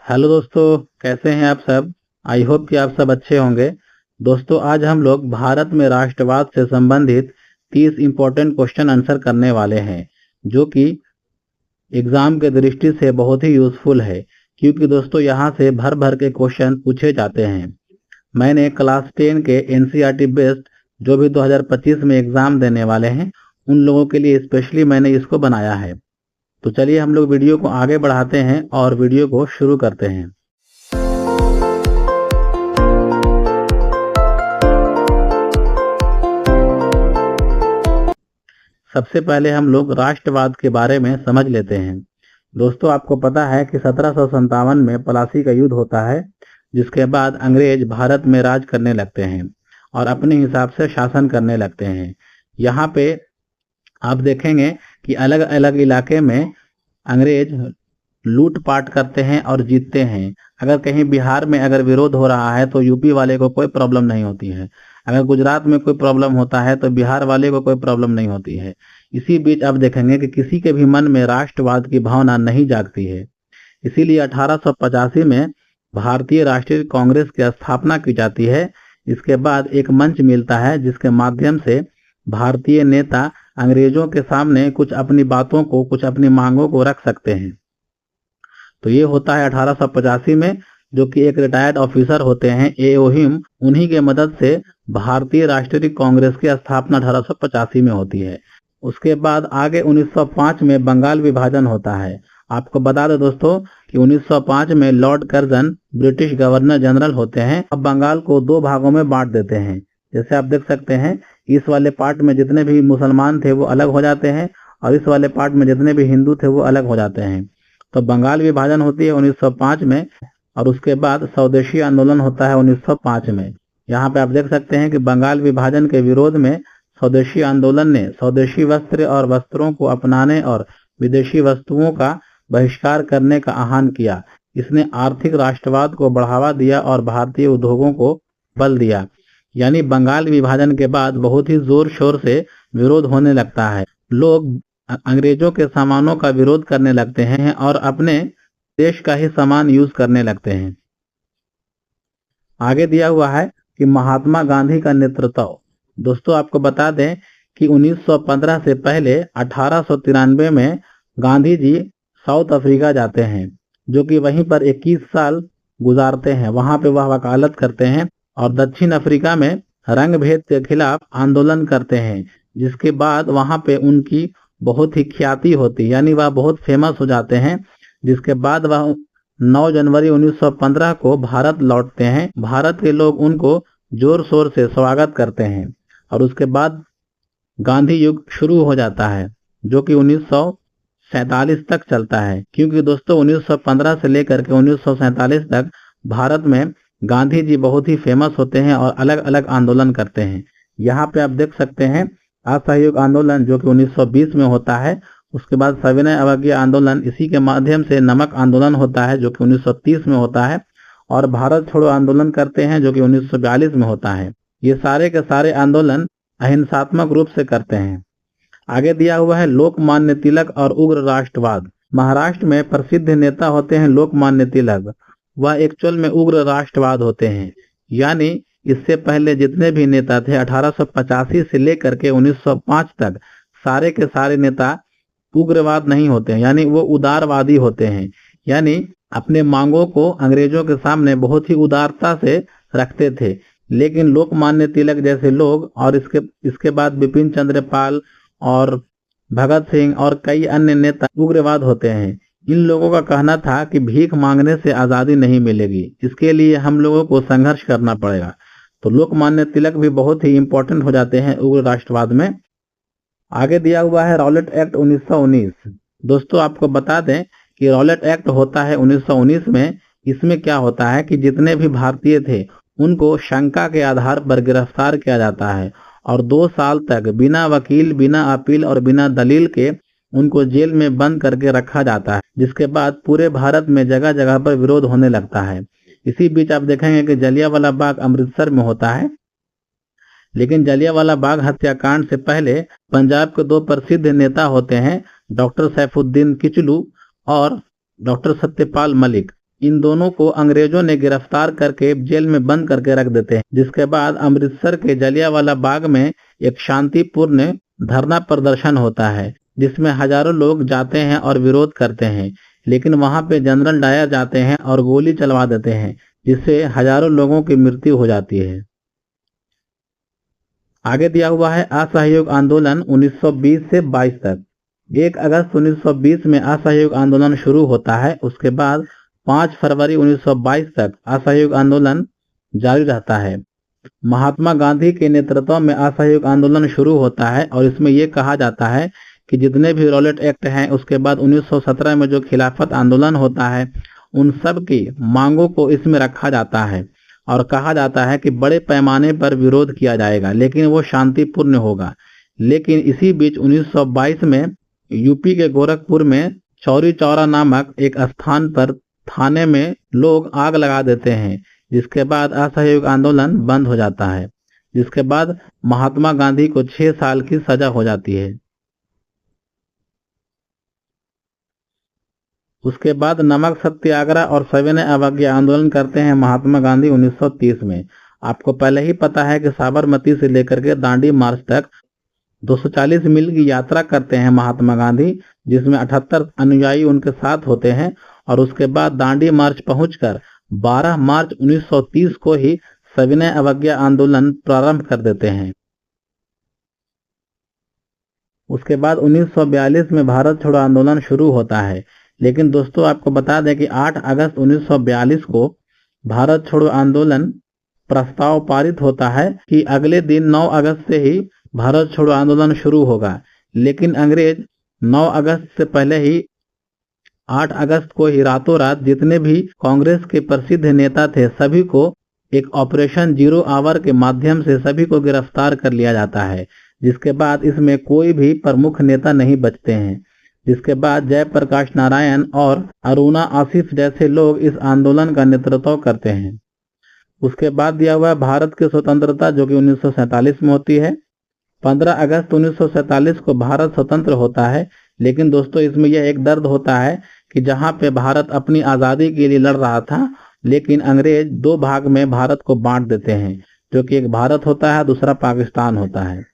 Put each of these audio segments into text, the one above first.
Hello दोस्तों, कैसे हैं आप सब। आई होप कि आप सब अच्छे होंगे। दोस्तों, आज हम लोग भारत में राष्ट्रवाद से संबंधित 30 इम्पोर्टेंट क्वेश्चन आंसर करने वाले हैं, जो कि एग्जाम के दृष्टि से बहुत ही यूजफुल है, क्योंकि दोस्तों यहाँ से भर भर के क्वेश्चन पूछे जाते हैं। मैंने क्लास 10 के एनसीईआरटी बेस्ड जो भी 2025 में एग्जाम देने वाले हैं, उन लोगों के लिए स्पेशली मैंने इसको बनाया है। तो चलिए हम लोग वीडियो को आगे बढ़ाते हैं और वीडियो को शुरू करते हैं। सबसे पहले हम लोग राष्ट्रवाद के बारे में समझ लेते हैं। दोस्तों, आपको पता है कि 1757 में प्लासी का युद्ध होता है, जिसके बाद अंग्रेज भारत में राज करने लगते हैं और अपने हिसाब से शासन करने लगते हैं। यहाँ पे आप देखेंगे कि अलग अलग इलाके में अंग्रेज लूटपाट करते हैं और जीतते हैं। अगर कहीं बिहार में अगर विरोध हो रहा है तो यूपी वाले को कोई प्रॉब्लम नहीं होती है। अगर गुजरात में कोई प्रॉब्लम होता है तो बिहार वाले को कोई प्रॉब्लम नहीं होती है। इसी बीच आप देखेंगे कि किसी के भी मन में राष्ट्रवाद की भावना नहीं जागती है। इसीलिए 1885 में भारतीय राष्ट्रीय कांग्रेस की स्थापना की जाती है। इसके बाद एक मंच मिलता है जिसके माध्यम से भारतीय नेता अंग्रेजों के सामने कुछ अपनी बातों को, कुछ अपनी मांगों को रख सकते हैं। तो ये होता है 1885 में, जो कि एक रिटायर्ड ऑफिसर होते हैं ए.ओ. हिम, उन्हीं के मदद से भारतीय राष्ट्रीय कांग्रेस की स्थापना 1885 में होती है। उसके बाद आगे 1905 में बंगाल विभाजन होता है। आपको बता दें दोस्तों कि 1905 में Lord Curzon British governor general होते हैं। अब बंगाल को दो भागों में बांट देते हैं। जैसे आप देख सकते हैं, इस वाले पार्ट में जितने भी मुसलमान थे वो अलग हो जाते हैं और इस वाले पार्ट में जितने भी हिंदू थे वो अलग हो जाते हैं। तो बंगाल विभाजन होती है 1905 में और उसके बाद स्वदेशी आंदोलन होता है 1905 में। यहाँ पे आप देख सकते हैं कि बंगाल विभाजन के विरोध में स्वदेशी आंदोलन ने स्वदेशी वस्त्र और वस्त्रों को अपनाने और विदेशी वस्तुओं का बहिष्कार करने का आह्वान किया। इसने आर्थिक राष्ट्रवाद को बढ़ावा दिया और भारतीय उद्योगों को बल दिया। यानी बंगाल विभाजन के बाद बहुत ही जोर शोर से विरोध होने लगता है। लोग अंग्रेजों के सामानों का विरोध करने लगते हैं और अपने देश का ही सामान यूज करने लगते हैं। आगे दिया हुआ है कि महात्मा गांधी का नेतृत्व। दोस्तों, आपको बता दें कि 1915 से पहले 1893 में गांधी जी साउथ अफ्रीका जाते हैं, जो कि वहीं पर 21 साल गुजारते हैं। वहां पे वह वकालत करते हैं और दक्षिण अफ्रीका में रंग भेद के खिलाफ आंदोलन करते हैं, जिसके बाद वहां पे उनकी बहुत ही ख्याति होती, यानी वह बहुत फेमस हो जाते हैं। जिसके बाद वह 9 जनवरी 1915 को भारत लौटते हैं। भारत के लोग उनको जोर शोर से स्वागत करते हैं और उसके बाद गांधी युग शुरू हो जाता है, जो कि 1947 तक चलता है। क्योंकि दोस्तों 1915 से लेकर के 1947 तक भारत में गांधी जी बहुत ही फेमस होते हैं और अलग अलग आंदोलन करते हैं। यहाँ पे आप देख सकते हैं असहयोग आंदोलन, जो कि 1920 में होता है। उसके बाद सविनय अवज्ञा आंदोलन, इसी के माध्यम से नमक आंदोलन होता है, जो कि 1930 में होता है। और भारत छोड़ो आंदोलन करते हैं, जो कि 1942 में होता है। ये सारे के सारे आंदोलन अहिंसात्मक रूप से करते हैं। आगे दिया हुआ है लोकमान्य तिलक और उग्र राष्ट्रवाद। महाराष्ट्र में प्रसिद्ध नेता होते हैं लोकमान्य तिलक। वह एक्चुअल में उग्र राष्ट्रवाद होते हैं। यानी इससे पहले जितने भी नेता थे 1885 से लेकर के 1905 तक, सारे के सारे नेता उग्रवाद नहीं होते हैं, यानी वो उदारवादी होते हैं। यानी अपने मांगों को अंग्रेजों के सामने बहुत ही उदारता से रखते थे। लेकिन लोकमान्य तिलक जैसे लोग और इसके बाद बिपिन चंद्र पाल और भगत सिंह और कई अन्य नेता उग्रवाद होते हैं। इन लोगों का कहना था कि भीख मांगने से आज़ादी नहीं मिलेगी, इसके लिए हम लोगों को संघर्ष करना पड़ेगा। तो लोकमान्य तिलक भी बहुत ही इंपॉर्टेंट हो जाते हैं उग्र राष्ट्रवाद में। आगे दिया हुआ है रॉलेट एक्ट 1919। दोस्तों, आपको बता दें कि रॉलेट एक्ट होता है 1919 में। इसमें क्या होता है कि जितने भी भारतीय थे उनको शंका के आधार पर गिरफ्तार किया जाता है और 2 साल तक बिना वकील, बिना अपील और बिना दलील के उनको जेल में बंद करके रखा जाता है। जिसके बाद पूरे भारत में जगह जगह पर विरोध होने लगता है। इसी बीच आप देखेंगे कि जलियांवाला बाग अमृतसर में होता है। लेकिन जलियांवाला बाग हत्याकांड से पहले पंजाब के 2 प्रसिद्ध नेता होते हैं, डॉक्टर सैफुद्दीन किचलू और डॉक्टर सत्यपाल मलिक। इन दोनों को अंग्रेजों ने गिरफ्तार करके जेल में बंद करके रख देते हैं, जिसके बाद अमृतसर के जलियांवाला बाग में एक शांतिपूर्ण धरना प्रदर्शन होता है, जिसमें हजारों लोग जाते हैं और विरोध करते हैं। लेकिन वहां पे जनरल डायर जाते हैं और गोली चलवा देते हैं, जिससे हजारों लोगों की मृत्यु हो जाती है। आगे दिया हुआ है असहयोग आंदोलन 1920 से 22 तक। 1 अगस्त 1920 में असहयोग आंदोलन शुरू होता है। उसके बाद 5 फरवरी 1922 तक असहयोग आंदोलन जारी रहता है। महात्मा गांधी के नेतृत्व में असहयोग आंदोलन शुरू होता है और इसमें यह कहा जाता है कि जितने भी रॉलेट एक्ट हैं, उसके बाद 1917 में जो खिलाफत आंदोलन होता है, उन सब की मांगों को इसमें रखा जाता है और कहा जाता है कि बड़े पैमाने पर विरोध किया जाएगा, लेकिन वो शांतिपूर्ण होगा। लेकिन इसी बीच 1922 में यूपी के गोरखपुर में चौरी चौरा नामक एक स्थान पर थाने में लोग आग लगा देते हैं, जिसके बाद असहयोग आंदोलन बंद हो जाता है, जिसके बाद महात्मा गांधी को 6 साल की सजा हो जाती है। उसके बाद नमक सत्याग्रह और सविनय अवज्ञा आंदोलन करते हैं महात्मा गांधी 1930 में। आपको पहले ही पता है कि साबरमती से लेकर के दांडी मार्च तक 240 मील की यात्रा करते हैं महात्मा गांधी, जिसमें 78 अनुयायी उनके साथ होते हैं और उसके बाद दांडी मार्च पहुंचकर 12 मार्च 1930 को ही सविनय अवज्ञा आंदोलन प्रारंभ कर देते हैं। उसके बाद 1942 में भारत छोड़ो आंदोलन शुरू होता है। लेकिन दोस्तों आपको बता दें कि 8 अगस्त 1942 को भारत छोड़ो आंदोलन प्रस्ताव पारित होता है कि अगले दिन 9 अगस्त से ही भारत छोड़ो आंदोलन शुरू होगा। लेकिन अंग्रेज 9 अगस्त से पहले ही 8 अगस्त को ही रातों रात जितने भी कांग्रेस के प्रसिद्ध नेता थे, सभी को एक ऑपरेशन जीरो आवर के माध्यम से सभी को गिरफ्तार कर लिया जाता है, जिसके बाद इसमें कोई भी प्रमुख नेता नहीं बचते हैं। जिसके बाद जयप्रकाश नारायण और अरुणा आसिफ जैसे लोग इस आंदोलन का नेतृत्व करते हैं। उसके बाद दिया हुआ है भारत की स्वतंत्रता, जो कि 1947 में होती है। 15 अगस्त 1947 को भारत स्वतंत्र होता है। लेकिन दोस्तों इसमें यह एक दर्द होता है कि जहां पे भारत अपनी आज़ादी के लिए लड़ रहा था, लेकिन अंग्रेज 2 भाग में भारत को बांट देते हैं, जो कि एक भारत होता है, दूसरा पाकिस्तान होता है।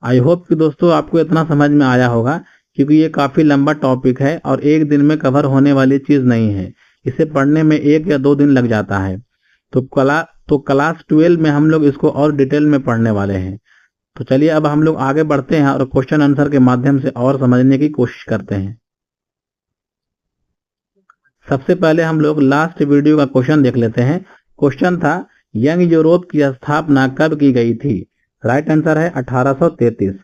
आई होप कि दोस्तों आपको इतना समझ में आया होगा, क्योंकि ये काफ़ी लंबा टॉपिक है और एक दिन में कवर होने वाली चीज़ नहीं है। इसे पढ़ने में 1 या 2 दिन लग जाता है। तो क्लास 12 में हम लोग इसको और डिटेल में पढ़ने वाले हैं। तो चलिए अब हम लोग आगे बढ़ते हैं और क्वेश्चन आंसर के माध्यम से और समझने की कोशिश करते हैं। सबसे पहले हम लोग लास्ट वीडियो का क्वेश्चन देख लेते हैं। क्वेश्चन था यंग यूरोप की स्थापना कब की गई थी? राइट आंसर है 1833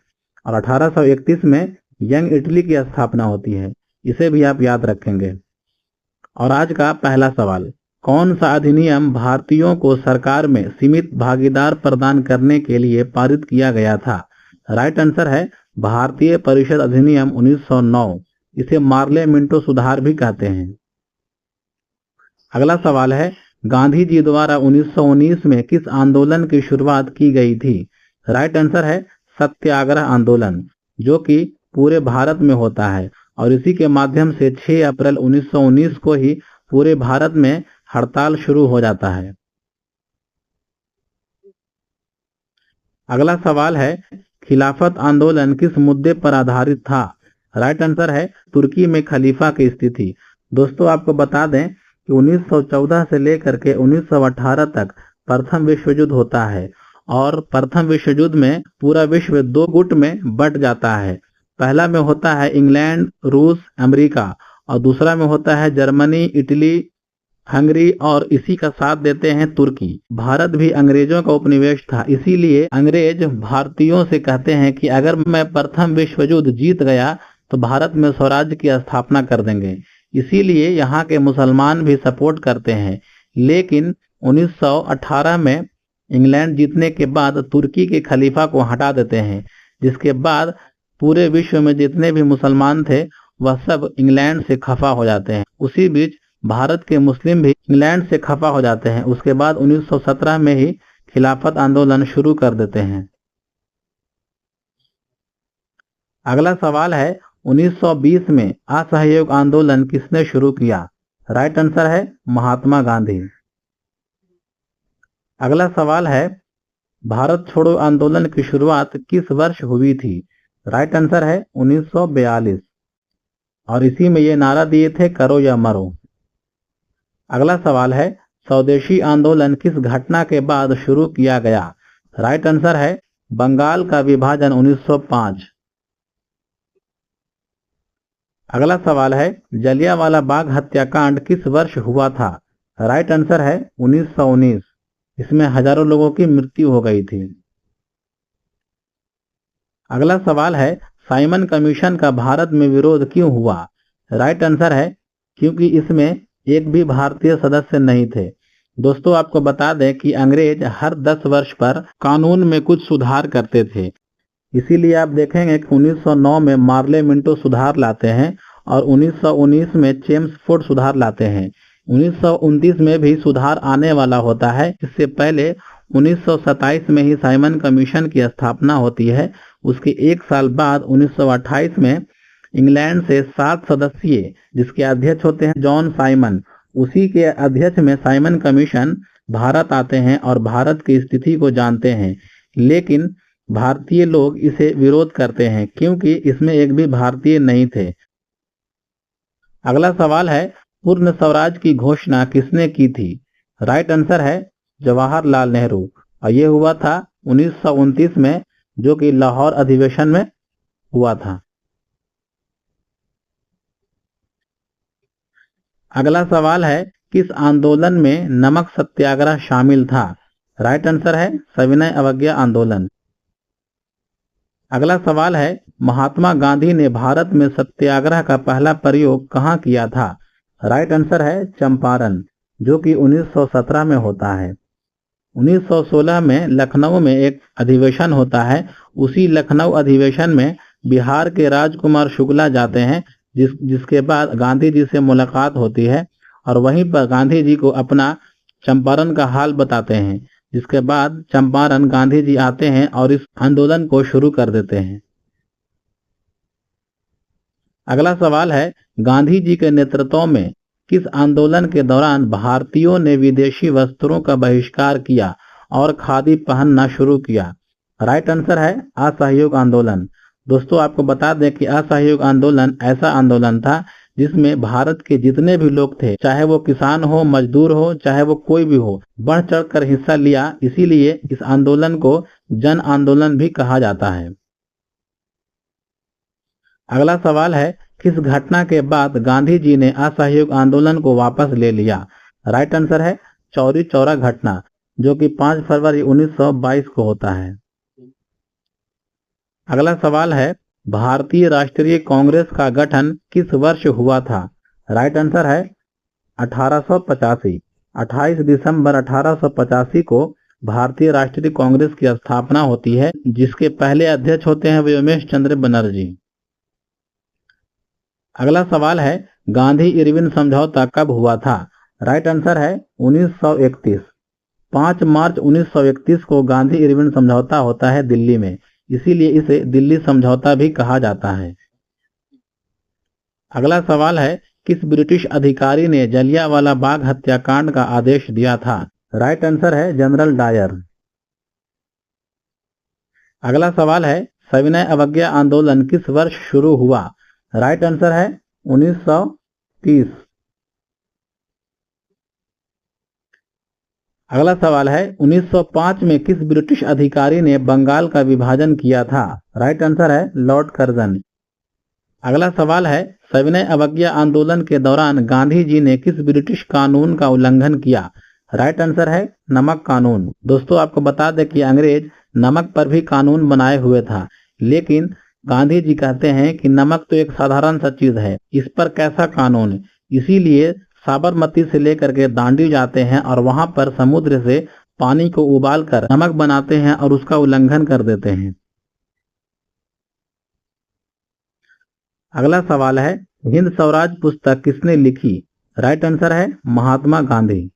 और 1831 में यंग इटली की स्थापना होती है। इसे भी आप याद रखेंगे। और आज का पहला सवाल, कौन सा अधिनियम भारतीयों को सरकार में सीमित भागीदार प्रदान करने के लिए पारित किया गया था? राइट आंसर है भारतीय परिषद अधिनियम 1909। इसे मार्ले मिंटो सुधार भी कहते हैं। अगला सवाल है, गांधी जी द्वारा 1919 में किस आंदोलन की शुरुआत की गई थी? राइट आंसर है सत्याग्रह आंदोलन, जो कि पूरे भारत में होता है और इसी के माध्यम से 6 अप्रैल 1919 को ही पूरे भारत में हड़ताल शुरू हो जाता है। अगला सवाल है, खिलाफत आंदोलन किस मुद्दे पर आधारित था? राइट आंसर है तुर्की में खलीफा की स्थिति। दोस्तों आपको बता दें कि 1914 से लेकर के 1918 तक प्रथम विश्व युद्ध होता है और प्रथम विश्व युद्ध में पूरा विश्व 2 गुट में बंट जाता है। पहला में होता है इंग्लैंड, रूस, अमेरिका और दूसरा में होता है जर्मनी, इटली, हंगरी और इसी का साथ देते हैं तुर्की। भारत भी अंग्रेजों का उपनिवेश था, इसीलिए अंग्रेज भारतीयों से कहते हैं कि अगर मैं प्रथम विश्व युद्ध जीत गया तो भारत में स्वराज्य की स्थापना कर देंगे। इसीलिए यहाँ के मुसलमान भी सपोर्ट करते हैं। लेकिन 1918 में इंग्लैंड जीतने के बाद तुर्की के खलीफा को हटा देते हैं, जिसके बाद पूरे विश्व में जितने भी मुसलमान थे वह सब इंग्लैंड से खफा हो जाते हैं। उसी बीच भारत के मुस्लिम भी इंग्लैंड से खफा हो जाते हैं। उसके बाद 1917 में ही खिलाफत आंदोलन शुरू कर देते हैं। अगला सवाल है, 1920 में असहयोग आंदोलन किसने शुरू किया? राइट आंसर है महात्मा गांधी। अगला सवाल है, भारत छोड़ो आंदोलन की शुरुआत किस वर्ष हुई थी? राइट आंसर है 1942 और इसी में ये नारा दिए थे, करो या मरो। अगला सवाल है, स्वदेशी आंदोलन किस घटना के बाद शुरू किया गया? राइट आंसर है बंगाल का विभाजन 1905। अगला सवाल है, जलियांवाला बाग हत्याकांड किस वर्ष हुआ था? राइट आंसर है 1919। इसमें हजारों लोगों की मृत्यु हो गई थी। अगला सवाल है, साइमन कमीशन का भारत में विरोध क्यों हुआ? राइट आंसर है क्योंकि इसमें एक भी भारतीय सदस्य नहीं थे। दोस्तों आपको बता दें कि अंग्रेज हर 10 वर्ष पर कानून में कुछ सुधार करते थे। इसीलिए आप देखेंगे कि 1909 में मार्ले मिंटो सुधार लाते हैं और 1919 में चेम्सफोर्ड सुधार लाते हैं। 1929 में भी सुधार आने वाला होता है। इससे पहले 1927 में ही साइमन कमीशन की स्थापना होती है। उसके एक साल बाद 1928 में इंग्लैंड से 7 सदस्यीय, जिसके अध्यक्ष होते हैं जॉन साइमन, उसी के अध्यक्ष में साइमन कमीशन भारत आते हैं और भारत की स्थिति को जानते हैं। लेकिन भारतीय लोग इसे विरोध करते हैं क्योंकि इसमें एक भी भारतीय नहीं थे। अगला सवाल है, पूर्ण स्वराज की घोषणा किसने की थी? राइट आंसर है जवाहरलाल नेहरू और यह हुआ था 1929 में, जो कि लाहौर अधिवेशन में हुआ था। अगला सवाल है, किस आंदोलन में नमक सत्याग्रह शामिल था? राइट आंसर है सविनय अवज्ञा आंदोलन। अगला सवाल है, महात्मा गांधी ने भारत में सत्याग्रह का पहला प्रयोग कहाँ किया था? राइट आंसर है चंपारण, जो कि 1917 में होता है। 1916 में लखनऊ में एक अधिवेशन होता है। उसी लखनऊ अधिवेशन में बिहार के राजकुमार शुक्ला जाते हैं, जिसके बाद गांधी जी से मुलाकात होती है और वहीं पर गांधी जी को अपना चंपारण का हाल बताते हैं। जिसके बाद चंपारण गांधी जी आते हैं और इस आंदोलन को शुरू कर देते हैं। अगला सवाल है, गांधी जी के नेतृत्व में किस आंदोलन के दौरान भारतीयों ने विदेशी वस्त्रों का बहिष्कार किया और खादी पहनना शुरू किया? राइट आंसर है असहयोग आंदोलन। दोस्तों आपको बता दें कि असहयोग आंदोलन ऐसा आंदोलन था जिसमें भारत के जितने भी लोग थे, चाहे वो किसान हो, मजदूर हो, चाहे वो कोई भी हो, बढ़ चढ़कर हिस्सा लिया। इसीलिए इस आंदोलन को जन आंदोलन भी कहा जाता है। अगला सवाल है, किस घटना के बाद गांधी जी ने असहयोग आंदोलन को वापस ले लिया? राइट आंसर है चौरी चौरा घटना, जो कि 5 फरवरी 1922 को होता है। अगला सवाल है, भारतीय राष्ट्रीय कांग्रेस का गठन किस वर्ष हुआ था? राइट आंसर है 1885। 28 दिसंबर 1885 को भारतीय राष्ट्रीय कांग्रेस की स्थापना होती है, जिसके पहले अध्यक्ष होते हैं व्योमेश चंद्र बनर्जी। अगला सवाल है, गांधी इरविन समझौता कब हुआ था? राइट आंसर है 1931। 5 मार्च 1931 को गांधी इरविन समझौता होता है दिल्ली में, इसीलिए इसे दिल्ली समझौता भी कहा जाता है। अगला सवाल है, किस ब्रिटिश अधिकारी ने जलियांवाला बाग हत्याकांड का आदेश दिया था? राइट आंसर है जनरल डायर। अगला सवाल है, सविनय अवज्ञा आंदोलन किस वर्ष शुरू हुआ? राइट आंसर है 1930। अगला सवाल है, 1905 में किस ब्रिटिश अधिकारी ने बंगाल का विभाजन किया था? राइट आंसर है लॉर्ड कर्जन। अगला सवाल है, सविनय अवज्ञा आंदोलन के दौरान गांधी जी ने किस ब्रिटिश कानून का उल्लंघन किया? राइट आंसर है नमक कानून। दोस्तों आपको बता दें कि अंग्रेज नमक पर भी कानून बनाए हुए था, लेकिन गांधी जी कहते हैं कि नमक तो एक साधारण सा चीज है, इस पर कैसा कानून। इसीलिए साबरमती से लेकर के दांडी जाते हैं और वहां पर समुद्र से पानी को उबालकर नमक बनाते हैं और उसका उल्लंघन कर देते हैं। अगला सवाल है, हिंद स्वराज पुस्तक किसने लिखी? राइट आंसर है महात्मा गांधी।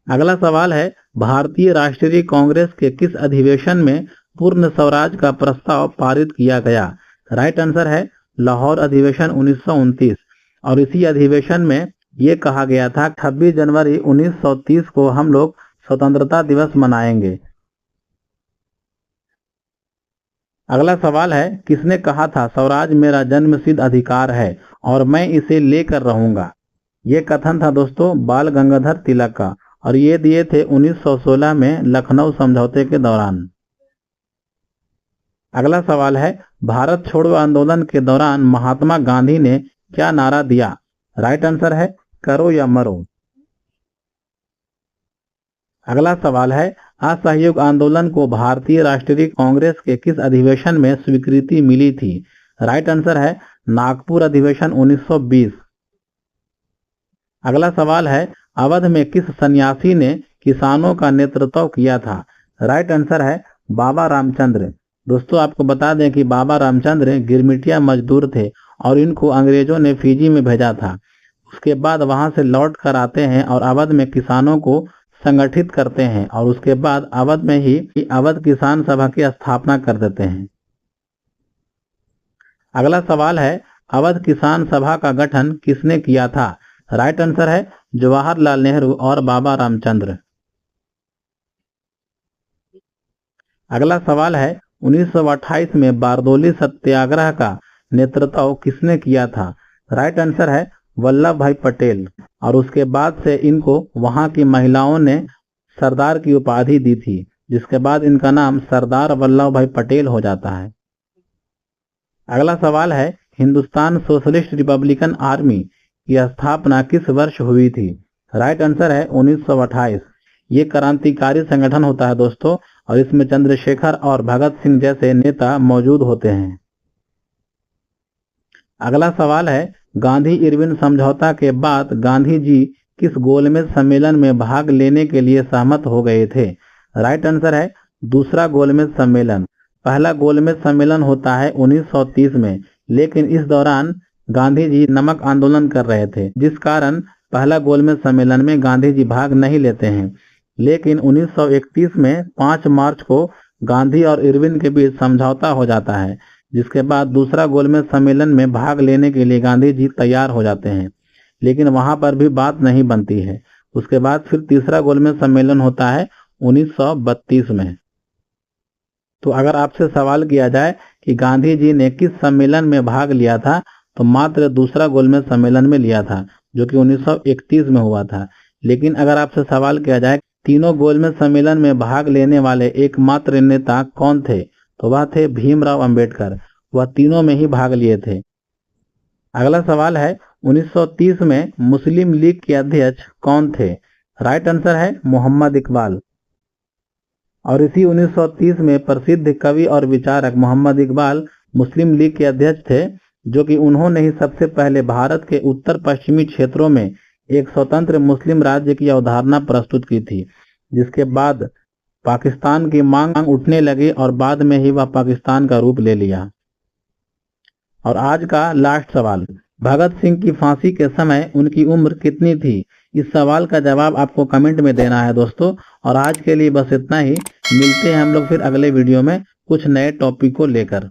अगला सवाल है, भारतीय राष्ट्रीय कांग्रेस के किस अधिवेशन में पूर्ण स्वराज का प्रस्ताव पारित किया गया? राइट आंसर है लाहौर अधिवेशन 1929। और इसी अधिवेशन में ये कहा गया था 26 जनवरी 1930 को हम लोग स्वतंत्रता दिवस मनाएंगे। अगला सवाल है, किसने कहा था स्वराज मेरा जन्मसिद्ध अधिकार है और मैं इसे लेकर रहूंगा? ये कथन था दोस्तों बाल गंगाधर तिलक का, और ये दिए थे 1916 में लखनऊ समझौते के दौरान। अगला सवाल है, भारत छोड़ो आंदोलन के दौरान महात्मा गांधी ने क्या नारा दिया? राइट आंसर है करो या मरो। अगला सवाल है, असहयोग आंदोलन को भारतीय राष्ट्रीय कांग्रेस के किस अधिवेशन में स्वीकृति मिली थी? राइट आंसर है नागपुर अधिवेशन 1920। अगला सवाल है, अवध में किस सन्यासी ने किसानों का नेतृत्व किया था? राइट आंसर है बाबा रामचंद्र। दोस्तों आपको बता दें कि बाबा रामचंद्र गिरमिटिया मजदूर थे और इनको अंग्रेजों ने फिजी में भेजा था। उसके बाद वहां से लौट कर आते हैं और अवध में किसानों को संगठित करते हैं और उसके बाद अवध में ही अवध किसान सभा की स्थापना कर देते हैं। अगला सवाल है, अवध किसान सभा का गठन किसने किया था? राइट आंसर है जवाहरलाल नेहरू और बाबा रामचंद्र। अगला सवाल है, 1928 में बारदोली सत्याग्रह का नेतृत्व किसने किया था? राइट आंसर है वल्लभ भाई पटेल, और उसके बाद से इनको वहां की महिलाओं ने सरदार की उपाधि दी थी, जिसके बाद इनका नाम सरदार वल्लभ भाई पटेल हो जाता है। अगला सवाल है, हिंदुस्तान सोशलिस्ट रिपब्लिकन आर्मी की स्थापना किस वर्ष हुई थी? राइट आंसर है 1928। ये क्रांतिकारी संगठन होता है दोस्तों, और इसमें चंद्रशेखर और भगत सिंह जैसे नेता मौजूद होते हैं। अगला सवाल है, गांधी इरविन समझौता के बाद गांधी जी किस गोलमेज सम्मेलन में भाग लेने के लिए सहमत हो गए थे? राइट आंसर है दूसरा गोलमेज सम्मेलन। पहला गोलमेज सम्मेलन होता है 1930 में, लेकिन इस दौरान गांधी जी नमक आंदोलन कर रहे थे, जिस कारण पहला गोलमेज सम्मेलन में गांधी जी भाग नहीं लेते हैं। लेकिन 1931 में 5 मार्च को गांधी और इरविन के बीच समझौता हो जाता है, जिसके बाद दूसरा गोलमेज सम्मेलन में भाग लेने के लिए गांधी जी तैयार हो जाते हैं, लेकिन वहां पर भी बात नहीं बनती है। उसके बाद फिर तीसरा गोलमेज सम्मेलन होता है 1932 में। तो अगर आपसे सवाल किया जाए कि गांधी जी ने किस सम्मेलन में भाग लिया था, तो मात्र दूसरा गोलमेज सम्मेलन में लिया था, जो कि 1931 में हुआ था। लेकिन अगर आपसे सवाल किया जाए तीनों गोलमेज सम्मेलन में भाग लेने वाले एकमात्र नेता कौन थे, तो वह थे भीमराव अंबेडकर। वह तीनों में ही भाग लिए थे। अगला सवाल है, 1930 में मुस्लिम लीग के अध्यक्ष कौन थे? राइट आंसर है मोहम्मद इकबाल। और इसी 1930 में प्रसिद्ध कवि और विचारक मोहम्मद इकबाल मुस्लिम लीग के अध्यक्ष थे, जो कि उन्होंने ही सबसे पहले भारत के उत्तर पश्चिमी क्षेत्रों में एक स्वतंत्र मुस्लिम राज्य की अवधारणा प्रस्तुत की थी, जिसके बाद पाकिस्तान की मांग उठने लगी और बाद में ही वह पाकिस्तान का रूप ले लिया। और आज का लास्ट सवाल, भगत सिंह की फांसी के समय उनकी उम्र कितनी थी? इस सवाल का जवाब आपको कमेंट में देना है दोस्तों। और आज के लिए बस इतना ही। मिलते हैं हम लोग फिर अगले वीडियो में कुछ नए टॉपिक को लेकर।